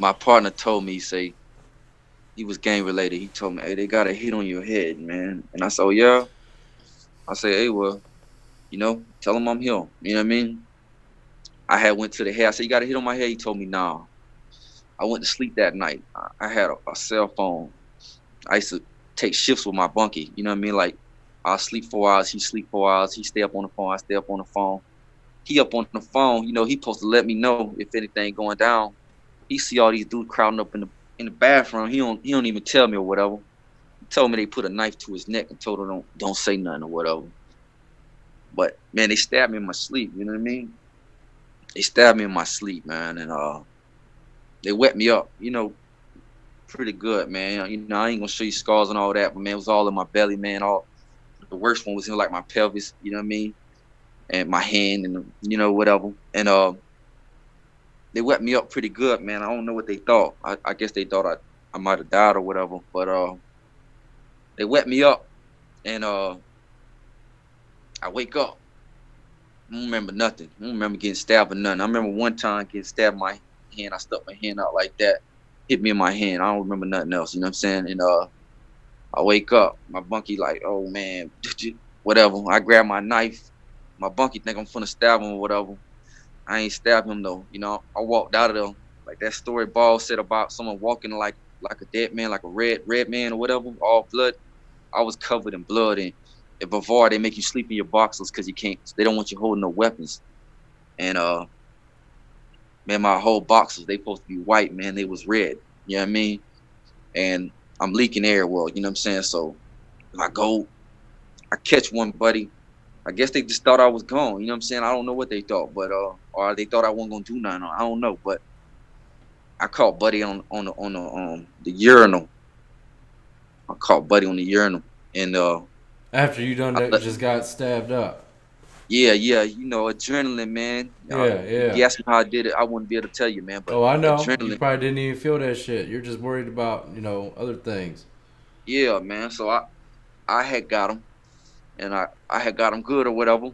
my partner told me, say he was gang related. He told me, hey, they got a hit on your head, man. And I said, oh yeah. I said, hey, well, tell him I'm here. You know what I mean? I had went to the head. I said, you got a hit on my head. He told me, nah. I went to sleep that night. I had a cell phone. I used to take shifts with my bunkie. You know what I mean? Like I'll sleep 4 hours, he sleep 4 hours. He stay up on the phone, I stay up on the phone. He up on the phone. He supposed to let me know if anything going down. He see all these dudes crowding up in the bathroom. He don't even tell me or whatever. He told me they put a knife to his neck and told him don't say nothing or whatever. But man, they stabbed me in my sleep. You know what I mean? They stabbed me in my sleep, man, and they wet me up. Pretty good, man. I ain't gonna show you scars and all that, but man, it was all in my belly, man. All the worst one was in like my pelvis. You know what I mean? And my hand and whatever. And they wet me up pretty good, man. I don't know what they thought. I guess they thought I might have died or whatever. But they wet me up, and I wake up. I don't remember nothing. I don't remember getting stabbed or nothing. I remember one time getting stabbed in my hand. I stuck my hand out like that, hit me in my hand. I don't remember nothing else. You know what I'm saying? And I wake up. My bunkie like, oh man, whatever. I grab my knife. My bunkie think I'm finna stab him or whatever. I ain't stab him though. I walked out of there like that story Ball said about someone walking like a dead man, like a red man or whatever, all blood. I was covered in blood, and at Bavard they make you sleep in your boxers because you can't. They don't want you holding no weapons. And man, my whole boxers they supposed to be white, man. They was red. You know what I mean? And I'm leaking air. Well, you know what I'm saying. So I catch one buddy. I guess they just thought I was gone. You know what I'm saying? I don't know what they thought, but or they thought I wasn't gonna do nothing. I don't know, but I caught Buddy on the urinal. I caught Buddy on the urinal, and After you done I that, let, just got stabbed up. yeah, adrenaline, man. Yeah, If yeah. you asked me how I did it, I wouldn't be able to tell you, man. But Oh, I know. You adrenaline, probably didn't even feel that shit. You're just worried about, other things. yeah, man. So I had got him, and I had got him good or whatever.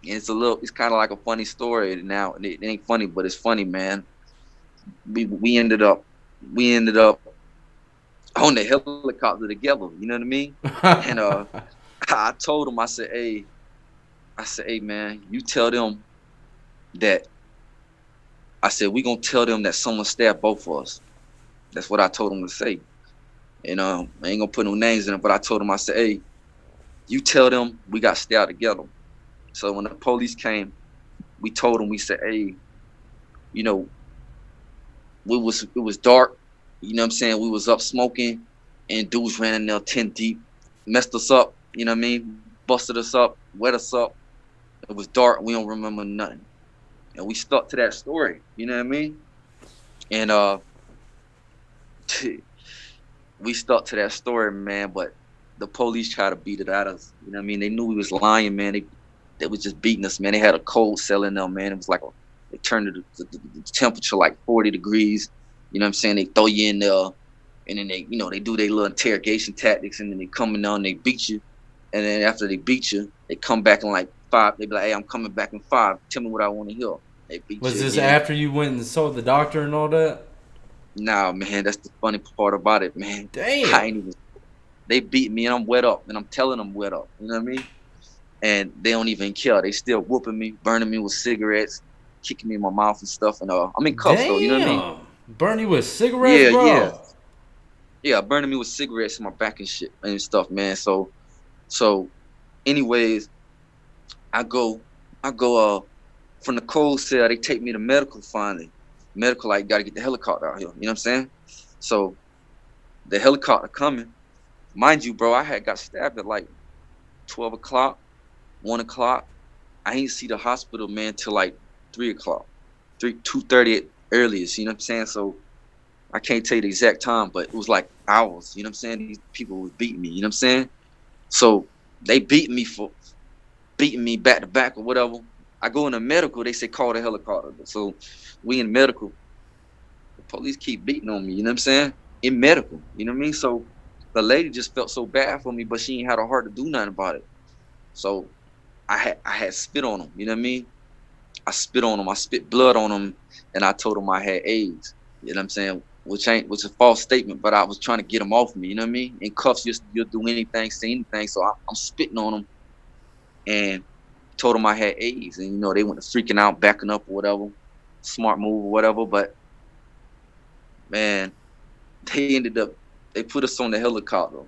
And it's kind of like a funny story now. And it ain't funny, but it's funny, man. We ended up on the helicopter together. You know what I mean? And I told him, I said, hey man, you tell them that I said we gonna tell them that someone stabbed both of us. That's what I told him to say. And I ain't gonna put no names in it, but I told him, I said, hey, you tell them we got stabbed together. So when the police came, we told them, we said, hey, you know, it was dark. You know what I'm saying? We was up smoking, and dudes ran in there 10 deep, messed us up. You know what I mean? Busted us up, wet us up. It was dark. We don't remember nothing, and we stuck to that story. You know what I mean? And we stuck to that story, man. But the police tried to beat it out of us. You know what I mean? They knew we was lying, man. They was just beating us, man. They had a cold cell in them, man. It was like they turned the temperature like 40 degrees. You know what I'm saying? They throw you in there, and then they do their little interrogation tactics, and then they come in there and they beat you. And then after they beat you, they come back in like 5. They be like, hey, I'm coming back in 5. Tell me what I want to hear. They beat Was you this again. after you went and saw the doctor and all that? Nah, man, that's the funny part about it, man. I Damn. ain't even. They beat me and I'm wet up, and I'm telling them wet up. You know what I mean? And they don't even care. They still whooping me, burning me with cigarettes, kicking me in my mouth and stuff. And I'm in cuffs though. You know what I mean? Damn. Burn you with cigarettes, Yeah, yeah, bro. yeah. Burning me with cigarettes in my back and shit and stuff, man. So, anyways, I go, I go. From the cold cell, they take me to medical finally. Medical, like, gotta get the helicopter out here. You know what I'm saying? So the helicopter coming. Mind you, bro, I had got stabbed at like 12 o'clock, 1 o'clock. I ain't see the hospital, man, till like 3 o'clock, 2:30 at earliest. You know what I'm saying? So I can't tell you the exact time, but it was like hours. You know what I'm saying? These people was beating me. You know what I'm saying? So they beating me back to back or whatever. I go into medical. They say call the helicopter. So we in medical. The police keep beating on me. You know what I'm saying? In medical. You know what I mean? So the lady just felt so bad for me, but she ain't had a heart to do nothing about it. So I had spit on him. You know what I mean? I spit on him. I spit blood on him, and I told him I had AIDS. You know what I'm saying? Which a false statement, but I was trying to get them off me. You know what I mean? In cuffs, you'll do anything, say anything. So I'm spitting on them and told them I had AIDS, and they went to freaking out, backing up or whatever. Smart move or whatever, but man, they put us on the helicopter,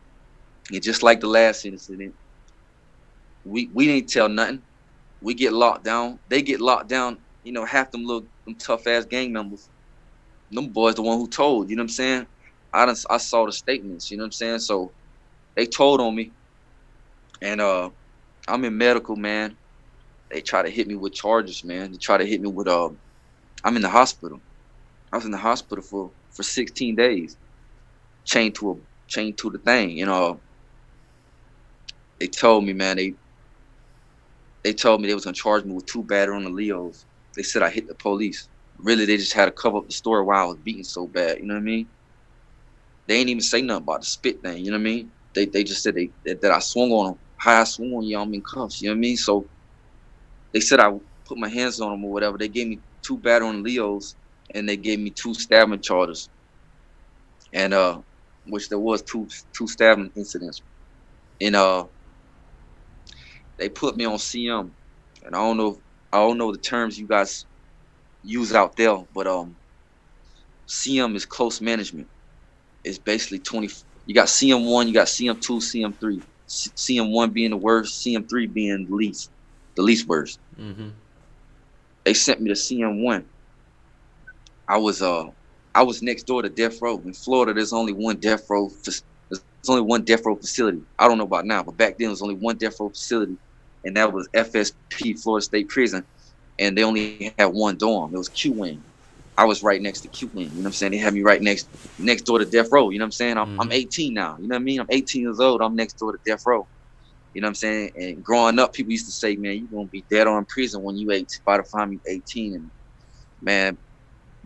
and just like the last incident, we didn't tell nothing. We get locked down. They get locked down. Half them tough ass gang members. Them boys the one who told. You know what I'm saying? I saw the statements. You know what I'm saying? So they told on me, and I'm in medical, man. They try to hit me with charges, man. They try to hit me with I'm in the hospital. I was in the hospital for 16 days, chained to the thing. They told me, man. They told me they was gonna charge me with 2 battery on the Leos. They said I hit the police. Really, they just had to cover up the story why I was beaten so bad. You know what I mean? They ain't even say nothing about the spit thing. You know what I mean? They just said that I swung on them. How I swung on you, I'm in cuffs. You know what I mean? So they said I put my hands on them or whatever. They gave me 2 battery on the Leos, and they gave me 2 stabbing charges. And which there was two stabbing incidents. And they put me on CM. And I don't know the terms you guys use out there, but CM is close management. It's basically 20. You got CM1, you got CM2, CM3. CM1 being the worst, CM3 being the least worst. Mm-hmm. They sent me to CM1. I was next door to death row. In Florida, there's only one death row. There's only one death row facility. I don't know about now, but back then there was only one death row facility, and that was FSP, Florida State Prison, and they only had one dorm. It was Q Wing. I was right next to Q Wing. You know what I'm saying? They had me right next door to death row. You know what I'm saying? I'm 18 now. You know what I mean? I'm 18 years old. I'm next door to death row. You know what I'm saying? And growing up, people used to say, man, you're going to be dead or in prison when you 18, by the time you 18. And man,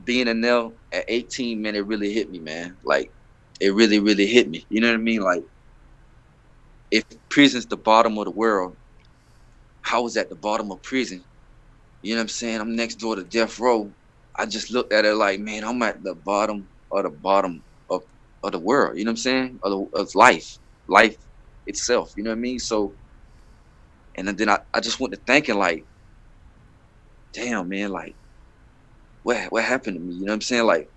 being in there at 18, man, it really hit me, man. Like, it really, really hit me. You know what I mean? Like, if prison's the bottom of the world, how was at the bottom of prison? You know what I'm saying? I'm next door to death row. I just looked at it like, man, I'm at the bottom of the world. You know what I'm saying? Of life itself. You know what I mean? So, and then I just went to thinking like, damn, man, like, what happened to me? You know what I'm saying? Like,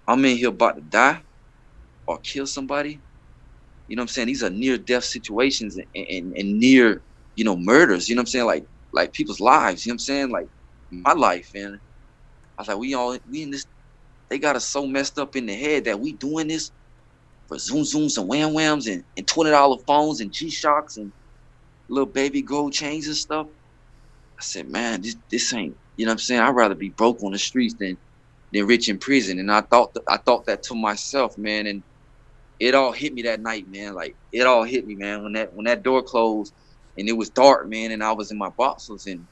I'm in here about to die or kill somebody. You know what I'm saying? These are near death situations and near, murders. You know what I'm saying? Like people's lives. You know what I'm saying? Like my life. And I was like, we in this. They got us so messed up in the head that we doing this for zoom zooms and wham whams and $20 phones and G-Shocks and little baby gold chains and stuff. I said, man, this ain't. You know what I'm saying? I'd rather be broke on the streets than rich in prison. And I thought that to myself, man. And it all hit me that night, man. Like, it all hit me, man. When that door closed and it was dark, man, and I was in my boxers, man.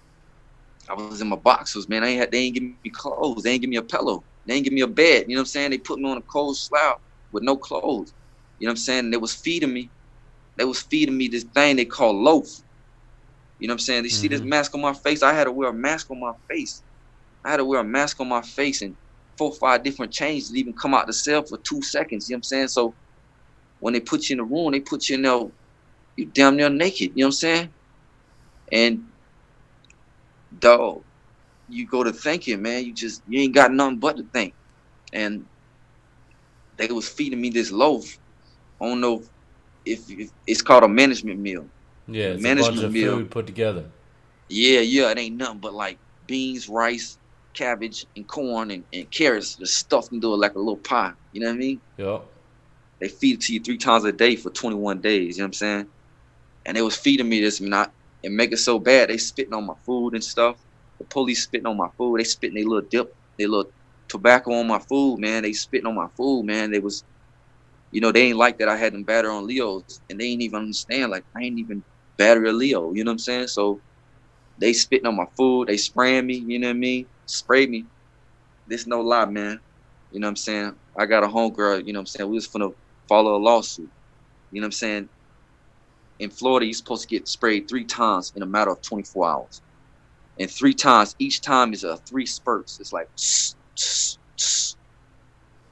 They ain't give me clothes. They ain't give me a pillow. They ain't give me a bed. You know what I'm saying? They put me on a cold slab with no clothes. You know what I'm saying? And they was feeding me. They was feeding me this thing they call loaf. You know what I'm saying? You see this mask on my face? I had to wear a mask on my face. And 4 or 5 different chains to even come out the cell for 2 seconds. You know what I'm saying? So when they put you in the room, they put you in there, you damn near naked. You know what I'm saying? And dog, you go to thinking, man, you ain't got nothing but to think. And they was feeding me this loaf. I don't know if it's called a management meal. Yeah, The it's a bunch management of meal. food put together. Yeah, it ain't nothing but like beans, rice, cabbage, and corn and carrots just stuffed into it like a little pie. You know what I mean? Yep. They feed it to you 3 times a day for 21 days. You know what I'm saying? And they was feeding me this, and make it so bad. They spitting on my food and stuff. The police spitting on my food. They spitting their little dip, their little tobacco on my food, man. They spitting on my food, man. They was, they ain't like that I had them batter on Leos, and they ain't even understand, like, I ain't even batter a Leo. You know what I'm saying? So they spitting on my food. They spraying me. You know what I mean? Spray me. This no lie, man. You know what I'm saying? I got a homegirl. You know what I'm saying? We was finna follow a lawsuit. You know what I'm saying? In Florida, you're supposed to get sprayed 3 times in a matter of 24 hours. And 3 times, each time is 3 spurts. It's like, tss, tss, tss.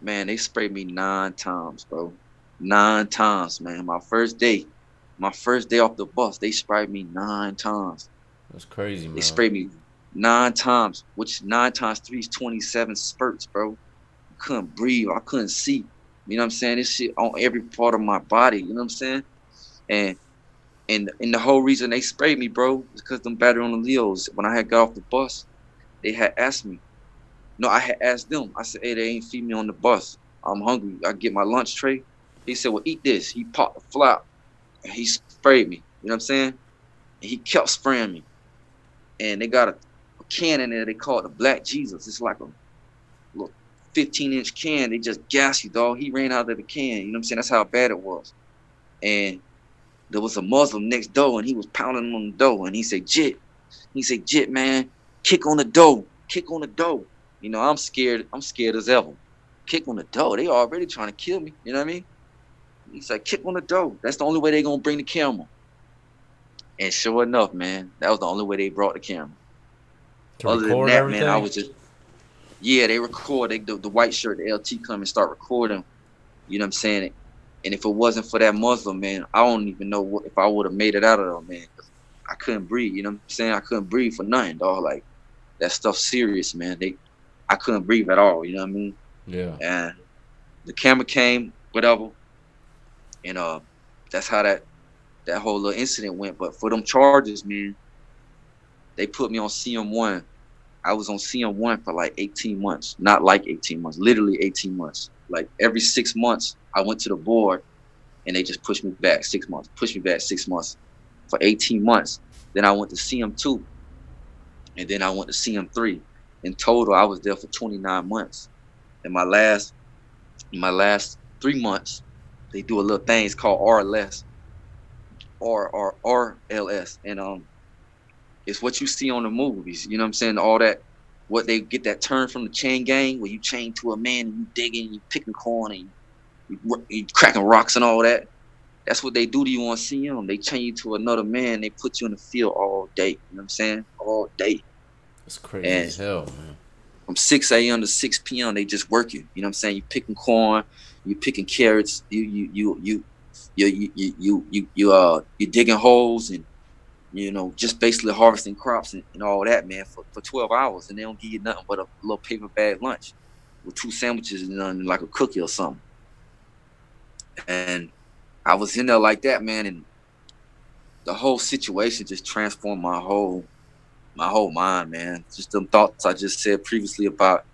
Man, they sprayed me 9 times, bro. 9 times, man. My first day off the bus, they sprayed me 9 times. That's crazy, They man. sprayed me 9 times, which 9 times 3 is 27 spurts, bro. I couldn't breathe. I couldn't see. You know what I'm saying? This shit on every part of my body. You know what I'm saying? And and the whole reason they sprayed me, bro, is because them battery on the Leos. When I had got off the bus, they had asked me. No, I had asked them. I said, "Hey, they ain't feed me on the bus. I'm hungry. I get my lunch tray." He said, "Well, eat this." He popped the flap and he sprayed me. You know what I'm saying? And he kept spraying me. And they got a can in there. They call it the Black Jesus. It's like a little 15-inch can. They just gas you, dog. He ran out of the can. You know what I'm saying? That's how bad it was. And there was a Muslim next door, and he was pounding on the door. And he said, "Jit." He said, "Jit, man, kick on the door. Kick on the door." You know, I'm scared. I'm scared as ever. Kick on the door. They already trying to kill me. You know what I mean? He said, "Kick on the door. That's the only way they gonna bring the camera." And sure enough, man, that was the only way they brought the camera. To Other than record that, man, I everything. was just yeah. They record. The white shirt, the LT come and start recording. You know what I'm saying? And if it wasn't for that Muslim, man, I don't even know if I would have made it out of there, man. 'Cause I couldn't breathe. You know what I'm saying? I couldn't breathe for nothing, dog. Like that stuff serious, man. I couldn't breathe at all. You know what I mean? Yeah. And the camera came, whatever, and that's how that whole little incident went. But for them charges, man, they put me on CM1. I was on CM1 for like 18 months, not like 18 months, literally 18 months. Like every 6 months, I went to the board and they just pushed me back 6 months, pushed me back 6 months for 18 months. Then I went to CM2 and then I went to CM3. In total, I was there for 29 months. And my last 3 months, they do a little thing. It's called RLS, RLS, and it's what you see on the movies. You know what I'm saying? All that, what they get that turn from the chain gang, where you chain to a man and you digging, you picking corn, and you cracking rocks and all that. That's what they do to you on CM. They chain you to another man. They put you in the field all day. You know what I'm saying? All day. That's crazy And as hell, man. from 6 a.m. to 6 p.m., they just work you. You know what I'm saying? You picking corn, you picking carrots, you digging holes and just basically harvesting crops and all that, man, for 12 hours. And they don't give you nothing but a little paper bag lunch with 2 sandwiches and like a cookie or something. And I was in there like that, man. And the whole situation just transformed my whole mind, man. Just them thoughts I just said previously about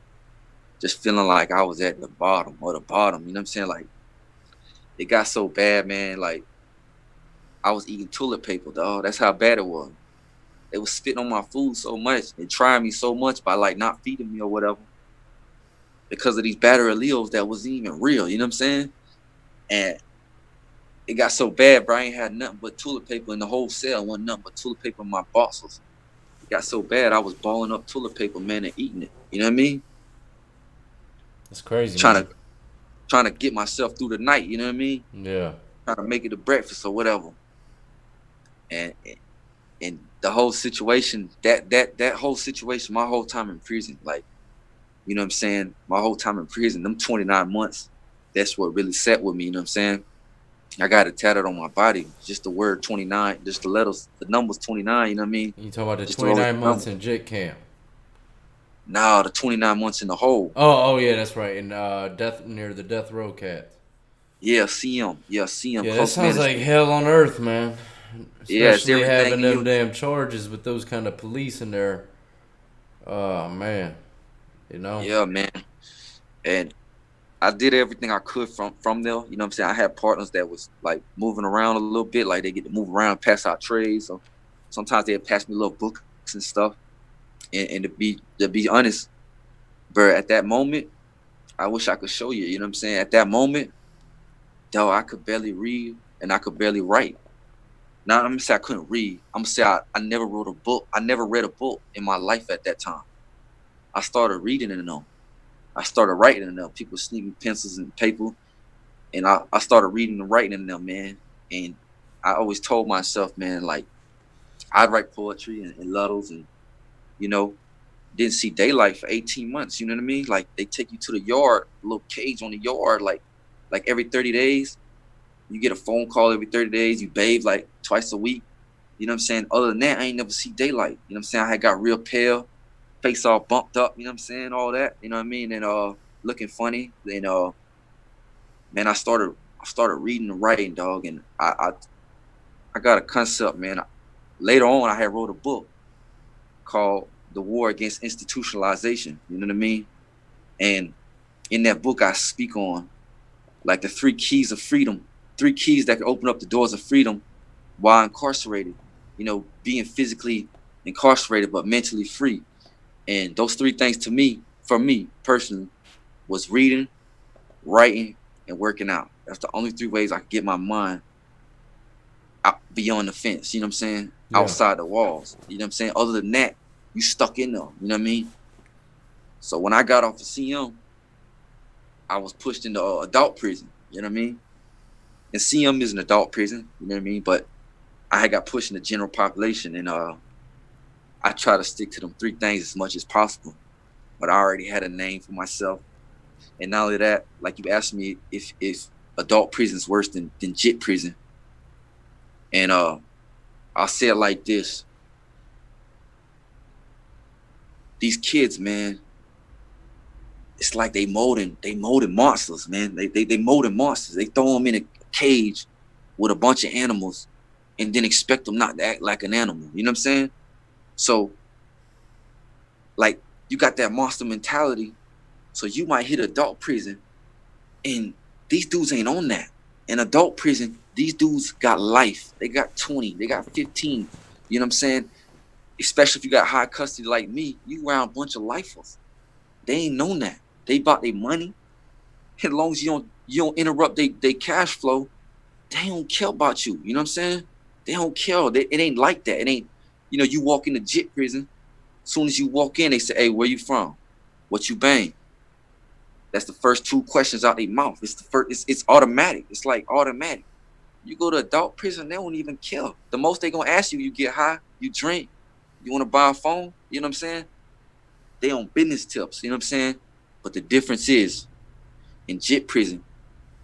just feeling like I was at the bottom or the bottom. You know what I'm saying? Like it got so bad, man. Like I was eating toilet paper, dog. That's how bad it was. They was spitting on my food so much and trying me so much by like not feeding me or whatever because of these battery alleles that wasn't even real. You know what I'm saying? And it got so bad, bro. I ain't had nothing but toilet paper in the whole cell. Wasn't nothing but toilet paper in my boxes. It got so bad, I was balling up toilet paper, man, and eating it. You know what I mean? That's crazy, Trying man. to trying to get myself through the night. You know what I mean? Yeah. Trying to make it to breakfast or whatever. And the whole situation, that whole situation, my whole time in prison, like, you know what I'm saying? My whole time in prison, them 29 months, that's what really set with me. You know what I'm saying? I got it tatted on my body, just the word 29, just the letters, the numbers 29. You know what I mean? You talking about the Just to roll 29 the number. months in JIT camp? Nah, the 29 months in the hole. Oh, yeah, that's right. In death near the death row cat. Yeah, CM. Yeah, CM. Yeah, that Close sounds like management. hell on earth, man. Yeah, it's Especially everything having in them you. damn charges with those kind of police in there. Oh man, you know. Yeah, man. And I did everything I could from there. You know what I'm saying? I had partners that was like moving around a little bit, like they get to move around, pass out trays. So sometimes they'd pass me little books and stuff. And to be honest, bro, at that moment, I wish I could show you. You know what I'm saying? At that moment, though, I could barely read and I could barely write. Now I'm gonna say I couldn't read. I'm gonna say I never wrote a book. I never read a book in my life at that time. I started reading in them. I started writing in them. People sneak me pencils and paper, and I started reading and writing in them, man. And I always told myself, man, like I'd write poetry and letters, and you know, didn't see daylight for 18 months. You know what I mean? Like they take you to the yard, a little cage on the yard, like every 30 days. You get a phone call every 30 days. You bathe like twice a week. You know what I'm saying? Other than that, I ain't never see daylight. You know what I'm saying? I had got real pale, face all bumped up. You know what I'm saying? All that. You know what I mean? And looking funny. And man, I started reading and writing, dog, and I got a concept, man. Later on, I had wrote a book called "The War Against Institutionalization." You know what I mean? And in that book, I speak on like the three keys of freedom, three keys that can open up the doors of freedom while incarcerated. You know, being physically incarcerated but mentally free. And those three things to me, for me personally, was reading, writing, and working out. That's the only three ways I could get my mind out beyond the fence. You know what I'm saying? Yeah. Outside the walls. You know what I'm saying? Other than that, you stuck in there. You know what I mean? So when I got off the CM, I was pushed into adult prison. You know what I mean? And CM is an adult prison. You know what I mean? But I had got pushed in the general population, and I try to stick to them three things as much as possible. But I already had a name for myself, and not only that, like you asked me if adult prison is worse than JIT prison, and I'll say it like this: these kids, man, it's like they molding monsters, man. They molding monsters. They throw them in a cage with a bunch of animals, and then expect them not to act like an animal. You know what I'm saying? So, like, you got that monster mentality. So you might hit adult prison, and these dudes ain't on that. In adult prison, these dudes got life. They got 20. They got 15. You know what I'm saying? Especially if you got high custody like me, you around a bunch of lifers. They ain't known that. They bought their money. As long as you don't interrupt they cash flow, they don't care about you. You know what I'm saying? They don't care. It ain't like that. It ain't, you walk into JIT prison. As soon as you walk in, they say, "Hey, where you from? What you bang?" That's the first two questions out their mouth. It's the first. It's automatic. It's like automatic. You go to adult prison, they don't even care. The most they gonna ask you, you get high, you drink, you want to buy a phone. You know what I'm saying? They on business tips. You know what I'm saying? But the difference is, in JIT prison,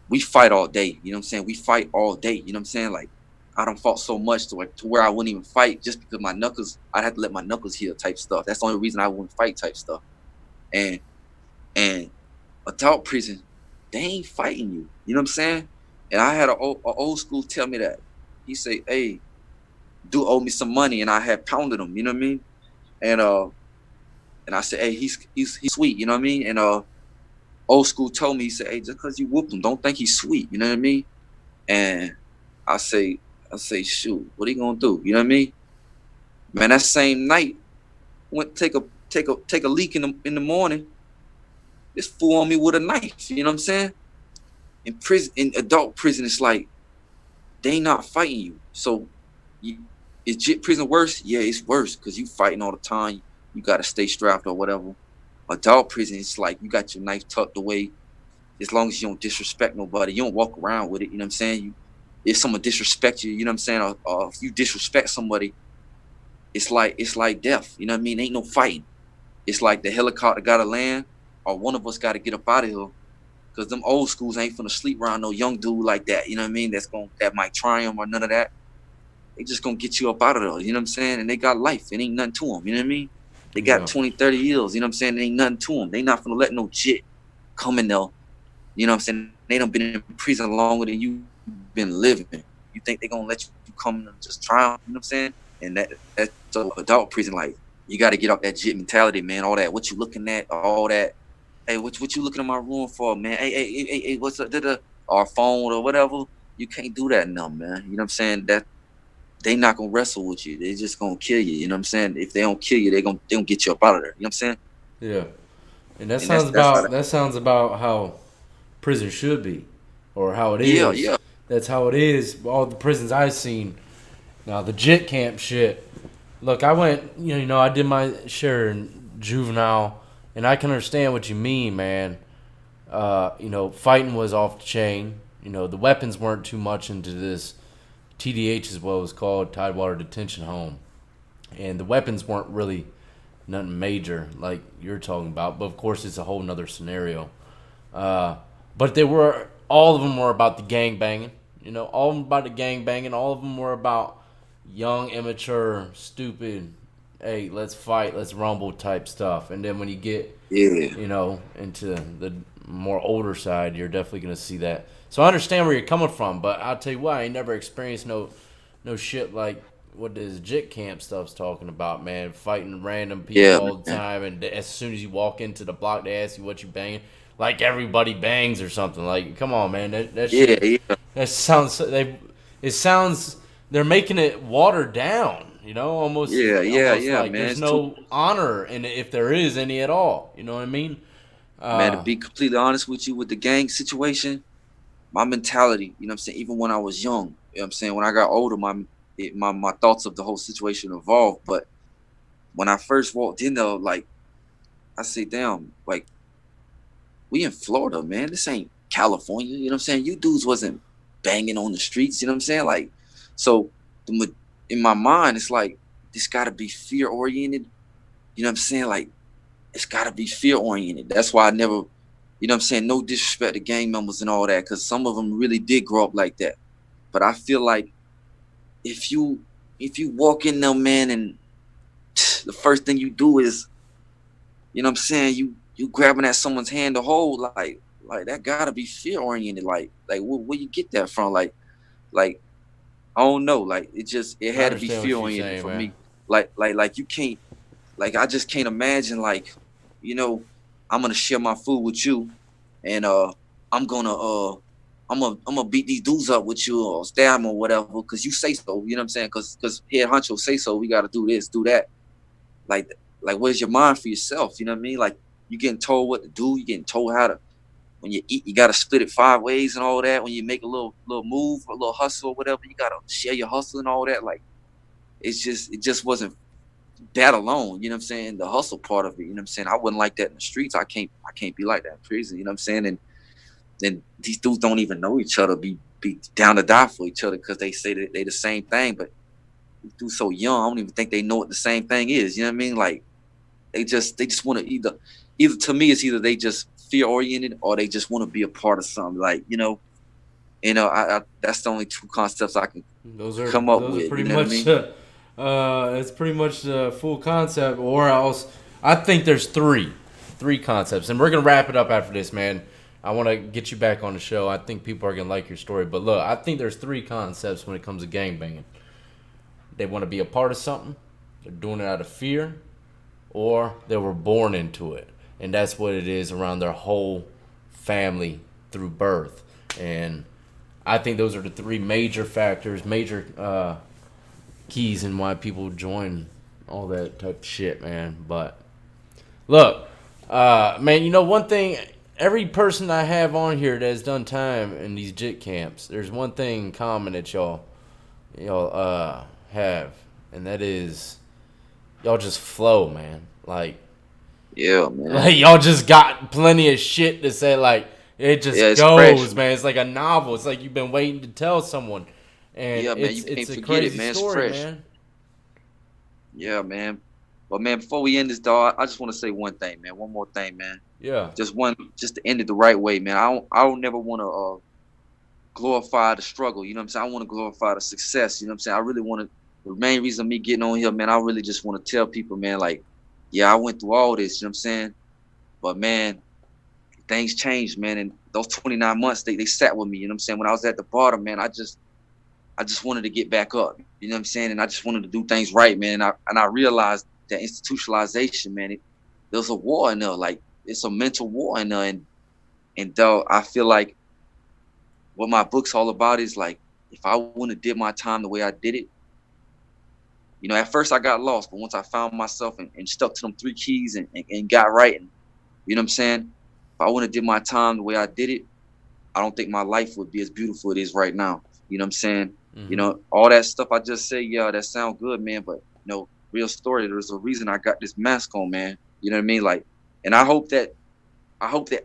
we fight all day. You know what I'm saying? We fight all day. You know what I'm saying? Like, I done fought so much to where I wouldn't even fight just because my knuckles, I'd have to let my knuckles heal type stuff. That's the only reason I wouldn't fight type stuff. And and adult prison, they ain't fighting you. You know what I'm saying? And I had a old school tell me that. He say, "Hey, do owe me some money," and I had pounded him. You know what I mean? And I said, "Hey, he's sweet." You know what I mean? And old school told me, he said, "Hey, just because you whooped him, don't think he's sweet." You know what I mean? And I say, "Shoot, what are you gonna do?" You know what I mean? Man, that same night, went take a leak in the morning. This fool on me with a knife. You know what I'm saying? In adult prison, it's like they not fighting you. So, is JIT prison worse? Yeah, it's worse because you fighting all the time. You got to stay strapped or whatever. Adult prison, it's like you got your knife tucked away. As long as you don't disrespect nobody, you don't walk around with it. You know what I'm saying? If someone disrespect you, you know what I'm saying? Or if you disrespect somebody, it's like death. You know what I mean? Ain't no fighting. It's like the helicopter got to land, or one of us got to get up out of here. Cause them old schools ain't finna sleep around no young dude like that. You know what I mean? That might try him or none of that. They just gonna get you up out of there. You know what I'm saying? And they got life. It ain't nothing to them. You know what I mean? They got Yeah. 20, 30 years. You know what I'm saying? It ain't nothing to them. They not finna let no JIT come in there. You know what I'm saying? They done been in prison longer than you been living. You think they gonna let you come and just try them? You know what I'm saying? And that's so adult prison, like, you got to get off that JIT mentality, man. All that, what you looking at, all that. Hey, what you looking in my room for, man? Hey, what's up? Our phone or whatever. You can't do that now, man. You know what I'm saying? That they not gonna wrestle with you. They just gonna kill you. You know what I'm saying? If they don't kill you, they gonna get you up out of there. You know what I'm saying? Yeah. And that And sounds that's how about that sounds about how prison should be, or how it yeah, is. yeah. That's how it is. All the prisons I've seen. Now the JIT camp shit. Look, I went. I did my share in Juvenile, and I can understand what you mean, man. Fighting was off the chain. The weapons weren't too much into this. TDH is what it was called, Tidewater Detention Home, and the weapons weren't really nothing major like you're talking about. But of course, it's a whole nother scenario. Uh, but they were all of them were about the gang banging. You know, all of them about the gang banging. All of them were about young, immature, stupid. Hey, let's fight, let's rumble type stuff. And then when you get, Yeah, into the more older side, you're definitely gonna see that. So I understand where you're coming from, but I'll tell you what, I ain't never experienced no shit like what this JIT camp stuff's talking about, man. Fighting random people yeah, all the man. time, and as soon as you walk into the block, they ask you what you banging. Like everybody bangs or something. Like, come on, man. That Yeah, shit. yeah, That sounds. It sounds. They're making it watered down. yeah, yeah, Almost yeah, like man. there's It's too, no honor in it if there is any at all. You know what I mean? man. To Uh, be completely honest with you, with the gang situation, my mentality, you know what I'm saying, even when I was young, you know what I'm saying, when I got older, my thoughts of the whole situation evolved. But when I first walked in there, like I say, damn, like we in Florida, man. This ain't California. You know what I'm saying? You dudes wasn't banging on the streets. You know what I'm saying? Like, so in my mind, it's like this got to be fear oriented. You know what I'm saying? Like, it's got to be fear oriented. That's why I never, you know what I'm saying? No disrespect to gang members and all that, because some of them really did grow up like that. But I feel like if you if you walk in there, man, and the first thing you do is, you know what I'm saying, you grabbing at someone's hand to hold, like that gotta be fear oriented. Like where you get that from? Like I don't know. Like it I had to be understand fear what you're oriented saying, for man. me. Like you can't, like I just can't imagine, like, you know, I'm gonna share my food with you, and I'm gonna I'm gonna beat these dudes up with you or stab them or whatever because you say so. You know what I'm saying? Because head honcho say so. We got to do this, do that. Like where's your mind for yourself? You know what I mean? Like you getting told what to do. You getting told how to, when you eat, you got to split it 5 ways and all that. When you make a little move, a little hustle or whatever, you got to share your hustle and all that. Like it just wasn't that alone. You know what I'm saying? The hustle part of it. You know what I'm saying? I wouldn't like that in the streets. I can't be like that in prison. You know what I'm saying? And then these dudes don't even know each other. Be down to die for each other because they say that they the same thing, but these dudes so young. I don't even think they know what the same thing is. You know what I mean? Like they just want to either to me it's either they just fear oriented or they just want to be a part of something, like, I that's the only two concepts I can Those are come up those are with, you pretty know what I much. mean? It's pretty much the full concept, or else I think there's three concepts, and we're gonna wrap it up after this, man. I want to get you back on the show. I think people are gonna like your story, but look, I think there's three concepts when it comes to gangbanging. They want to be a part of something, they're doing it out of fear, or they were born into it, and that's what it is around their whole family through birth. And I think those are the three major factors, major keys in why people join all that type of shit, man. But look, man, one thing. Every person I have on here that has done time in these JIT camps, there's one thing in common that y'all have, and that is y'all just flow, man. Like Yeah, man. like y'all just got plenty of shit to say. Like it Yeah, just it's fresh, goes, man. man. It's like a novel. It's like you've been waiting to tell someone, and Yeah, man, it's you it's can't a forget it, crazy man. It's story, fresh. man. Yeah, man. But man, before we end this, dog, I just want to say one thing, man. One more thing, man. Yeah, Just to end it the right way, man. I don't never want to glorify the struggle. You know what I'm saying? I want to glorify the success. You know what I'm saying? I really want to. The main reason of me getting on here, man, I really just want to tell people, man, like, yeah, I went through all this. You know what I'm saying? But man, things changed, man. And those 29 months, they sat with me. You know what I'm saying? When I was at the bottom, man, I just wanted to get back up. You know what I'm saying? And I just wanted to do things right, man. And I realized that institutionalization, man, there's a war in there. Like it's a mental war in there. And though I feel like what my book's all about is like, if I wouldn't have did my time the way I did it, at first I got lost, but once I found myself and stuck to them three keys and got right, and you know what I'm saying? If I wouldn't have did my time the way I did it, I don't think my life would be as beautiful it is right now. You know what I'm saying? All that stuff I just say, yeah, that sound good, man. But real story, there's a reason I got this mask on, man. You know what I mean? Like, and I hope that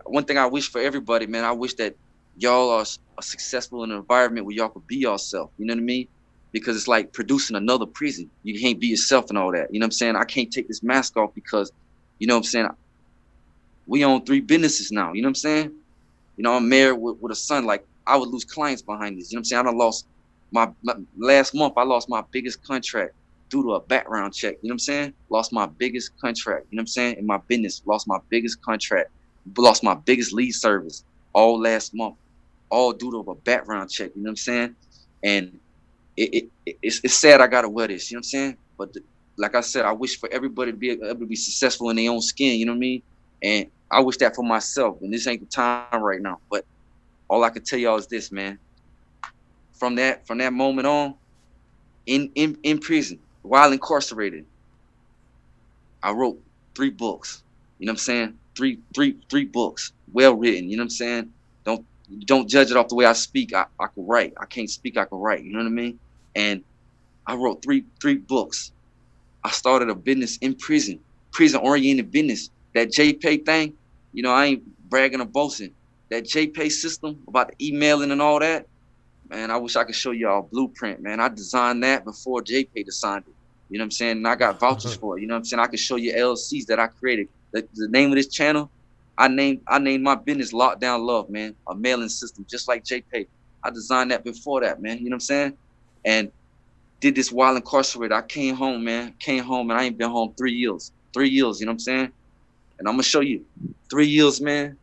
one thing I wish for everybody, man, I wish that y'all are successful in an environment where y'all could be yourself. You know what I mean? because it's like producing another prison. You can't be yourself and all that. You know what I'm saying? I can't take this mask off because, you know what I'm saying, we own 3 businesses now. You know what I'm saying? You know, I'm married with a son. Like, I would lose clients behind this. You know what I'm saying? I done lost my last month. I lost my biggest contract due to a background check. You know what I'm saying? Lost my biggest contract. You know what I'm saying? In my business, lost my biggest contract, lost my biggest lead service all last month, all due to a background check. You know what I'm saying? And it's sad I gotta wear this. You know what I'm saying? But like I said, I wish for everybody to be able to be successful in their own skin. You know what I mean? And I wish that for myself. And this ain't the time right now. But all I can tell y'all is this, man. From that moment on, in prison, while incarcerated, I wrote 3 books. You know what I'm saying? Three books, well written. You know what I'm saying? Don't judge it off the way I speak. I can write. I can't speak. I can write. You know what I mean? And I wrote three books. I started a business in prison oriented business. That JPay thing, you know, I ain't bragging or boasting. That JPay system about the emailing and all that, man, I wish I could show y'all a blueprint, man. I designed that before JPay designed it. You know what I'm saying? And I got vouchers for it. You know what I'm saying? I can show you LLCs that I created. The name of this channel, I named my business Lockdown Love, man. A mailing system, just like JPay. I designed that before that, man. You know what I'm saying? And did this while incarcerated. I came home, man. Came home, and I ain't been home 3 years. 3 years, you know what I'm saying? And I'm gonna show you 3 years, man.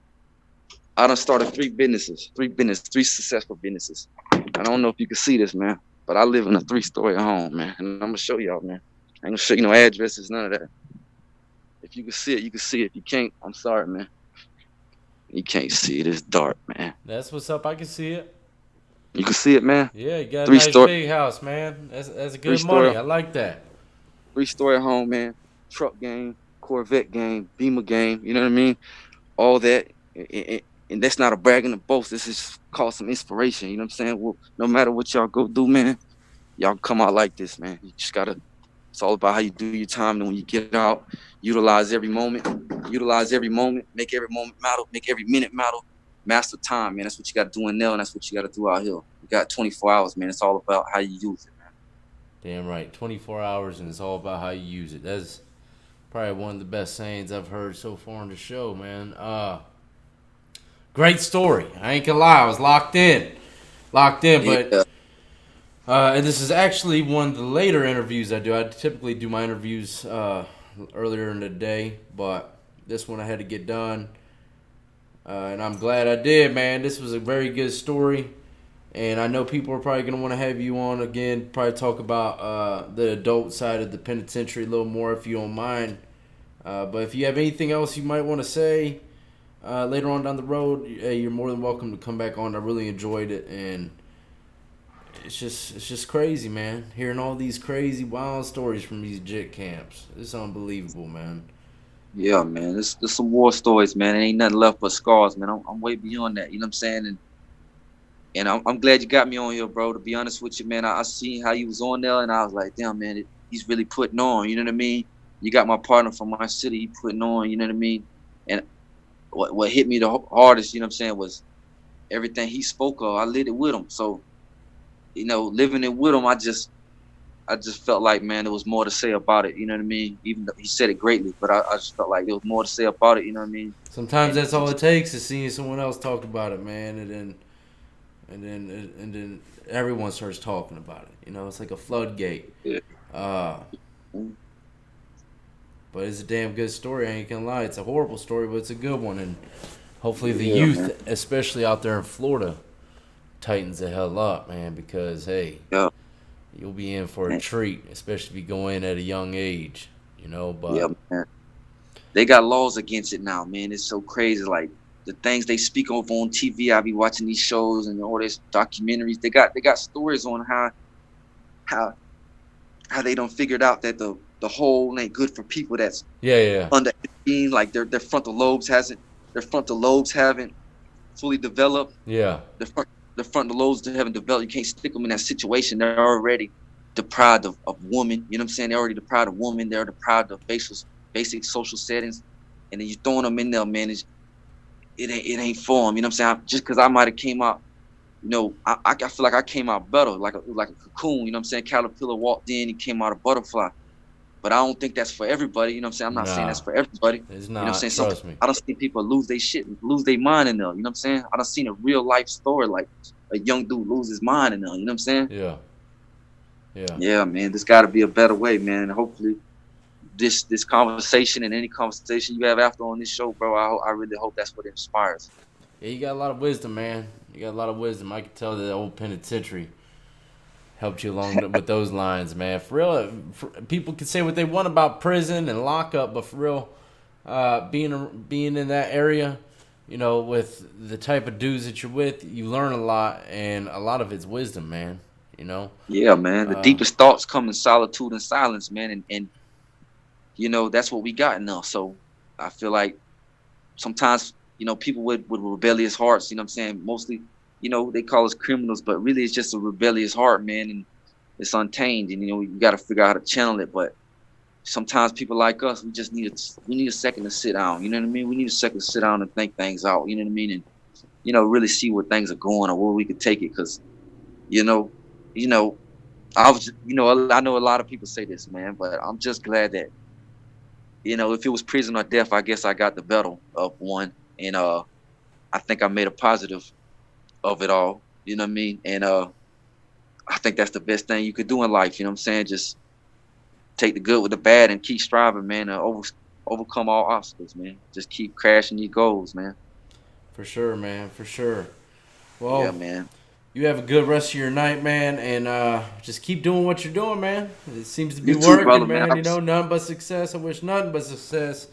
I done started 3 businesses, 3 successful businesses. I don't know if you can see this, man, but I live in a 3-story home, man. And I'm gonna show y'all, man. I ain't gonna show you no addresses, none of that. If you can see it, you can see it. If you can't, I'm sorry, man. You can't see it. It's dark, man. That's what's up. I can see it. You can see it, man. Yeah, you got a Three nice story, big house, man. That's good 3-story, money. I like that. 3-story home, man. Truck game, Corvette game, Beamer game. You know what I mean? All that. And that's not a bragging or boast. This is called some inspiration. You know what I'm saying? Well, no matter what y'all go do, man, y'all come out like this, man. You just gotta. It's all about how you do your time. And when you get out, utilize every moment. Make every moment matter. Make every minute matter. Master time, man. That's what you got to do in there, and that's what you got to do out here. You got 24 hours, man. It's all about how you use it, man. Damn right. 24 hours, and it's all about how you use it. That's probably one of the best sayings I've heard so far on the show, man. Great story. I ain't gonna lie. I was locked in. But Yeah. and this is actually one of the later interviews I do. I typically do my interviews earlier in the day, but this one I had to get done. And I'm glad I did, man. This was a very good story. And I know people are probably going to want to have you on again, probably talk about the adult side of the penitentiary a little more if you don't mind. But if you have anything else you might want to say later on down the road, you're more than welcome to come back on. I really enjoyed it. And it's just crazy, man. Hearing all these crazy, wild stories from these JIT camps. It's unbelievable, man. Yeah, man. There's some war stories, man. There ain't nothing left but scars, man. I'm way beyond that. You know what I'm saying? And I'm glad you got me on here, bro. To be honest with you, man, I seen how you was on there, and I was like, damn, man, he's really putting on. You know what I mean? You got my partner from my city, he putting on. You know what I mean? And what hit me the hardest, you know what I'm saying, was everything he spoke of. I lived it with him, so you know, living it with him, I just felt like, man, there was more to say about it. You know what I mean? Even though he said it greatly, but I just felt like there was more to say about it. You know what I mean? Sometimes And that's all it takes is seeing someone else talk about it, man, and then everyone starts talking about it. You know, it's like a floodgate. yeah. But it's a damn good story. I ain't gonna lie. It's a horrible story, but it's a good one. And hopefully the Yeah, youth, man. especially out there in Florida, tightens the hell up, man. Because hey, Yeah, you'll be in for a man. treat, especially if you go in at a young age. You know, Yeah, but man. They got laws against it now, man. It's so crazy. Like the things they speak over on TV. I be watching these shows and all these documentaries. They got stories on how how they don't figured out that the whole ain't good for people that's yeah. under 18. Like their frontal lobes haven't fully developed. Yeah. The frontal lobes that haven't developed. You can't stick them in that situation. They're already deprived of woman. You know what I'm saying? They're already deprived of woman. They're deprived of basic social settings. And then you throwing them in there, man. It ain't for them. You know what I'm saying? Just because I might have came out I feel like I came out better, like a cocoon. You know what I'm saying? Caterpillar walked in, he came out a butterfly. But I don't think that's for everybody. You know what I'm saying? I'm not saying that's Nah, for everybody. it's You know what I'm not. saying? Some Trust me. I don't see people lose their shit, lose their mind in there. You know what I'm saying? I don't seen a real life story like a young dude lose his mind in there. You know what I'm saying? Yeah, yeah. Yeah, man. There's got to be a better way, man. And hopefully, this conversation and any conversation you have after on this show, bro, I really hope that's what inspires. Yeah, you got a lot of wisdom, man. You got a lot of wisdom. I can tell that the old penitentiary helped you along with those lines, man. For real, people can say what they want about prison and lockup, but for real, being in that area, with the type of dudes that you're with, you learn a lot, and a lot of it's wisdom, man. You know, Yeah, man. The uh, deepest thoughts come in solitude and silence, man. And that's what we got now. So I feel like sometimes people with rebellious hearts, you know what I'm saying, mostly, they call us criminals, but really it's just a rebellious heart, man, and it's untamed, and you got to figure out how to channel it. But sometimes people like us, we need a second to sit down, you know what I mean, we need a second to sit down and think things out, you know what I mean, and really see where things are going or where we could take it. Because you know you know I know a lot of people say this, man, but I'm just glad that if it was prison or death, I guess I got the better of one. And I think I made a positive of it all. You know what I mean? And I think that's the best thing you could do in life. You know what I'm saying? Just take the good with the bad and keep striving, man, and overcome all obstacles, man. Just keep crashing your goals, man. for sure, man, for sure. Yeah, Well, man. you have a good rest of your night, man, and just keep doing what you're doing, man. It seems to be You too, brother, working, man. man. Nothing but success. I wish nothing but success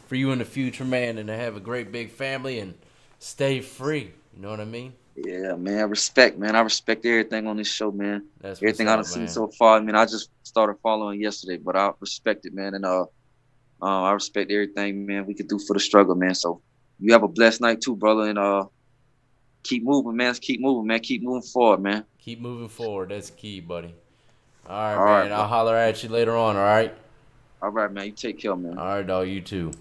for you in the future, man, and to have a great big family and stay free. You know what I mean? Yeah, man. I respect, man. I respect everything on this show, man. That's what's Everything I done up, seen man. so far. I mean, I just started following yesterday, but I respect it, man. And I respect everything, man, we could do for the struggle, man. So you have a blessed night too, brother, and keep moving, man. Let's keep moving, man. Keep moving forward, man. Keep moving forward. That's key, buddy. All right, All right, man. bro. I'll holler at you later on, all right? All right, man. You take care, man. All right, dog. You too.